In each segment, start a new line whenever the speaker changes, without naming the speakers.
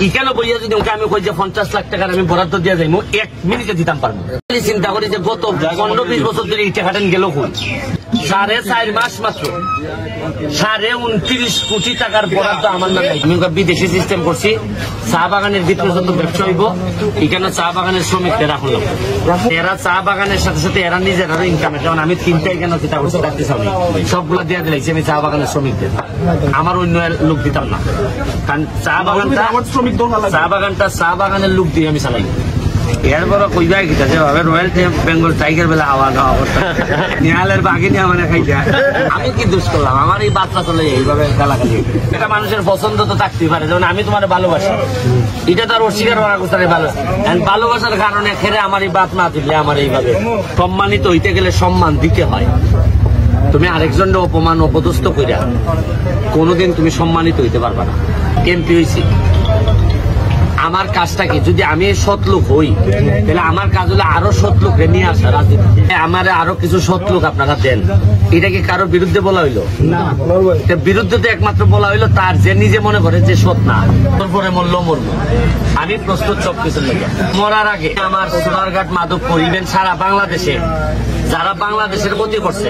এখানে বইয়া যদি ওকে আমি কই যে 50 লাখ টাকার আমি বরাদ্দ দিয়ে যাইমু 1 মিনিটে দিতাম পারবো। চিন্তা করি যে গত 15-20 বছর ধরে ইটা কাটেন গেল কোন 4.5 মাস মাত্র 29 কোটি টাকার বরাদ্দ আমার নামে। আমি বিদেশি সিস্টেম করছি, চা বাগানের ভিতরে যত ব্যবসা হইব এখানে চা বাগানের শ্রমিকদের রাখুন, এরা চা বাগানের সাথে সাথে এরা নিজেরাও ইনকামে। যেমন আমি 3টা এখানে চিন্তা করছি রাখতে চাই, সবগুলো দিয়ে দিলাইছি আমি চা বাগানের শ্রমিকদের, আমার অন্য লোক দিতাম না। কারণ চা বাগানের লোক দিয়ে আমি চালাই। এরপর কইবা কিটা যেভাবে রয়্যাল বেঙ্গল টাইগার বেলা আওয়াজ হওয়া অবস্থা নিহালের বাঘে নিয়ে মানে খাইতে আমি কি দোষ করলাম? আমার এই বাচ্চা চলে এইভাবে গালাগালি। এটা মানুষের পছন্দ তো থাকতেই পারে, যেমন আমি তোমার ভালোবাসি, এটা তো আর অস্বীকার করার কথা ভালো। ভালোবাসার কারণে খেরে আমার এই বাত না দিলে আমার এইভাবে সম্মানিত হইতে গেলে সম্মান দিতে হয়। তুমি আরেকজনের অপমান অপদস্থ কইরা কোনোদিন তুমি সম্মানিত হইতে পারবা না। এমপি হইছি, আমার কাজটা কি? যদি আমি সৎ লোক হই তাহলে আমার কাজ হলো আরো সৎ লোককে নিয়ে আসা রাজনীতি। আমার আরো কিছু সৎ লোক আপনারা দেন। এটা কি কারো বিরুদ্ধে বলা হইলো না? বিরুদ্ধে তো একমাত্র বলা হইলো তার যে নিজে মনে করে যে সৎ না। তারপরে মরলো মরবো, আমি প্রস্তুত সবকিছুর লেগে। মরার আগে আমার সোনারঘাট মাধবপুর ইভেন সারা বাংলাদেশে যারা বাংলাদেশের ক্ষতি করছে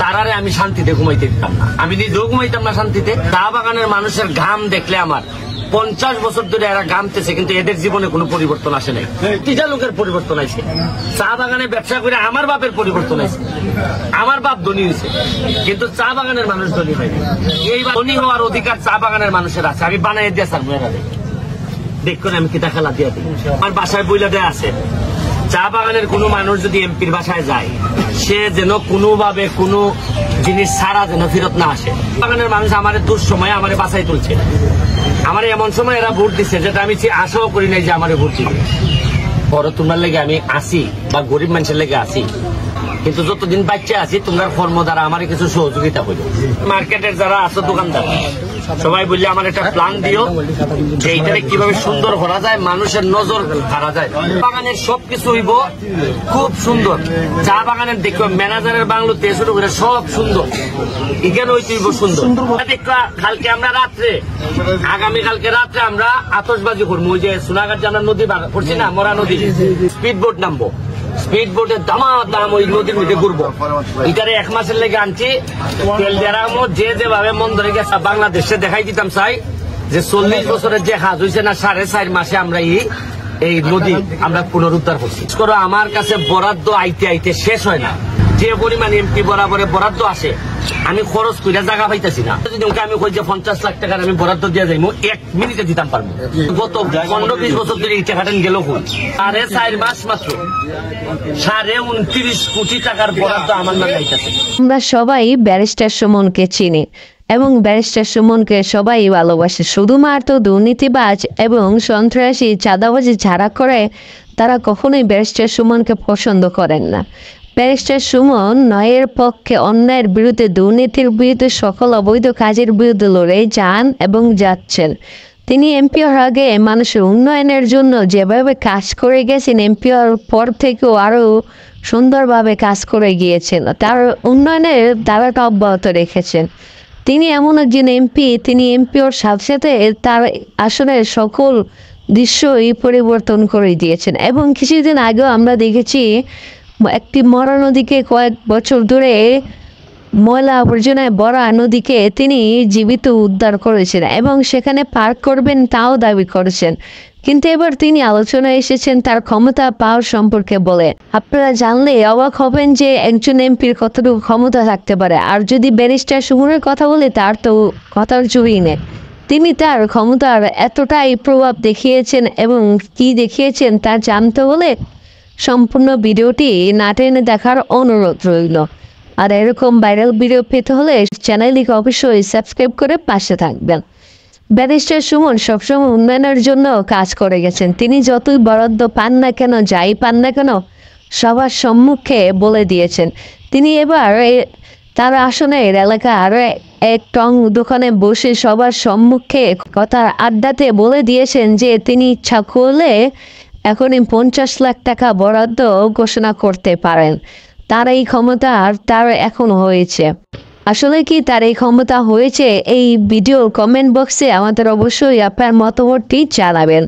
তারারে আমি শান্তিতে ঘুমাইতে দিতাম না। আমি নিজেও ঘুমাইতাম না শান্তিতে। চা বাগানের মানুষের ঘাম দেখলে আমার 50 বছর ধরে এরা ঘামতেছে, কিন্তু এদের জীবনে কোনো পরিবর্তন আসে নাই। 3টা লোকের পরিবর্তন আছে। চা বাগানে ব্যবসা করে আমার বাপের পরিবর্তন আছে, আমার বাপ ধনী হয়েছে, কিন্তু চা বাগানের মানুষ ধনী হয়নি। এই ধনী হওয়ার অধিকার চা বাগানের মানুষের আছে। আমি বানাই দিয়ে স্যার মেয়েরা দেখুন আমি কিতা খেলা দিয়ে দিই। আমার বাসায় বইলা দেয়া আছে, চা বাগানের কোনো মানুষ যদি এমপির বাসায় যায় সে যেন কোনোভাবে কোনো জিনিস ছাড়া যেন ফেরত না আসে। বাগানের মানুষ আমার দুঃসময়ে আমার বাসায় তুলছে, আমার এমন সময় এরা ভোট দিচ্ছে যেটা আমি আশাও করি নাই যে আমার ভোট দিবে। বড় তোমার লেগে আমি আসি বা গরিব মানুষের লেগে আসি, কিন্তু যতদিন বাচ্চা আছি তোমরা কর্ম দ্বারা আমার কিছু সহযোগিতা হইল। মার্কেটের যারা আছে দোকানদার সবাই বললে আমার একটা প্ল্যান দিও যে এইটাকে কিভাবে সুন্দর করা যায়, মানুষের নজর কারা যায়। বাগানের সবকিছু হইব খুব সুন্দর। চা বাগানের দেখো ম্যানেজারের বাংলো থেকে শুরু করে সব সুন্দর, এখানে হইব সুন্দর। কালকে আমরা রাত্রে, আগামীকালকে রাত্রে আমরা আতশবাজি করবো। ওই যে সোনাঘাট যে আমরা নদী করছি না, মরা নদী, স্পিড বোট নামবো। স্পিড বোটের দাম ওই নদীর মধ্যে ঘুরবো। এটারে 1 মাসের লেগে আনছি। তেল দেরামো যে যেভাবে মন ধরে গেছে বাংলাদেশে দেখাই দিতাম চাই যে 40 বছরের যে কাজ হয়েছে না 4.5 মাসে আমরা এই নদী আমরা পুনরুদ্ধার করছি। আমার কাছে বরাদ্দ আইতে আইতে শেষ হয় না। যে পরিমাণ এমপি বরাবরে বরাদ্দ আসে আমি খরচ করে জায়গা পাইতেছি না। যদি ওকে আমি কই যে 50 লাখ টাকার আমি বরাদ্দ দিয়ে যাইমু 1 মিনিটে দিতাম পারবো। গত 15-20 বছর ধরে ইটা কাটেন গেল কোন 4.5 মাস মাত্র 29 কোটি টাকার বরাদ্দ আমার নামে আইতাছে।
আমরা সবাই ব্যারিস্টার সুমনকে চিনি এবং ব্যারিস্টার সুমনকে সবাই ভালোবাসে। শুধুমাত্র দুর্নীতিবাজ এবং সন্ত্রাসী চাঁদাবাজি যারা করে তারা কখনোই ব্যারিস্টার সুমনকে পছন্দ করেন না। ব্যারিস্টার সুমন ন্যায়ের পক্ষে, অন্যায়ের বিরুদ্ধে, দুর্নীতির বিরুদ্ধে, সকল অবৈধ কাজের বিরুদ্ধে লড়ে যান এবং যাচ্ছেন। তিনি এমপি হওয়ার আগে মানুষের উন্নয়নের জন্য যেভাবে কাজ করে গেছেন, এমপি হওয়ার পর থেকেও আরও সুন্দরভাবে কাজ করে গিয়েছেন। তার উন্নয়নের ধারাটা অব্যাহত রেখেছেন। তিনি এমন একজন এমপি, তিনি এমপি হওয়ার সাথে সাথে তার আসনের সকল দৃশ্যই পরিবর্তন করে দিয়েছেন। এবং কিছুদিন আগেও আমরা দেখেছি একটি মরা নদীকে কয়েক বছর ধরে ময়লা আবর্জনায় ভরা নদীকে তিনি জীবিত উদ্ধার করেছেন এবং সেখানে পার্ক করবেন তাও দাবি করেছেন। কিন্তু এবার তিনি আলোচনায় এসেছেন তার ক্ষমতা পাওয়ার সম্পর্কে বলে। আপনারা জানলে অবাক হবেন যে একজন এমপির কতটুকু ক্ষমতা থাকতে পারে। আর যদি ব্যারিস্টার সুমনের কথা বলে তার তো কথার জুড়ি নেই। তিনি তার ক্ষমতার এতটাই প্রভাব দেখিয়েছেন এবং কি দেখিয়েছেন তা জানতে হলে সম্পূর্ণ ভিডিওটি না টেনে দেখার অনুরোধ রইল। আর এরকম ভাইরাল ভিডিও পেতে হলে চ্যানেলটিকে অবশ্যই সাবস্ক্রাইব করে পাশে থাকবেন। ব্যারিস্টার সুমন সবসময় উন্নয়নের জন্য কাজ করে গেছেন। তিনি যতই বরাদ্দ পান না কেন, যাই পান না কেন, সবার সম্মুখে বলে দিয়েছেন। তিনি এবার তার আসনের এলাকা আরও এক টং দোকানে বসে সবার সম্মুখে কথার আড্ডাতে বলে দিয়েছেন যে তিনি ইচ্ছা করলে এখনই 50 লাখ টাকা বরাদ্দ ঘোষণা করতে পারেন। তার এই ক্ষমতা আর তার এখন হয়েছে। আসলে কি তার এই ক্ষমতা হয়েছে? এই ভিডিওর কমেন্ট বক্সে আমাদের অবশ্যই আপনার মতামতটি জানাবেন।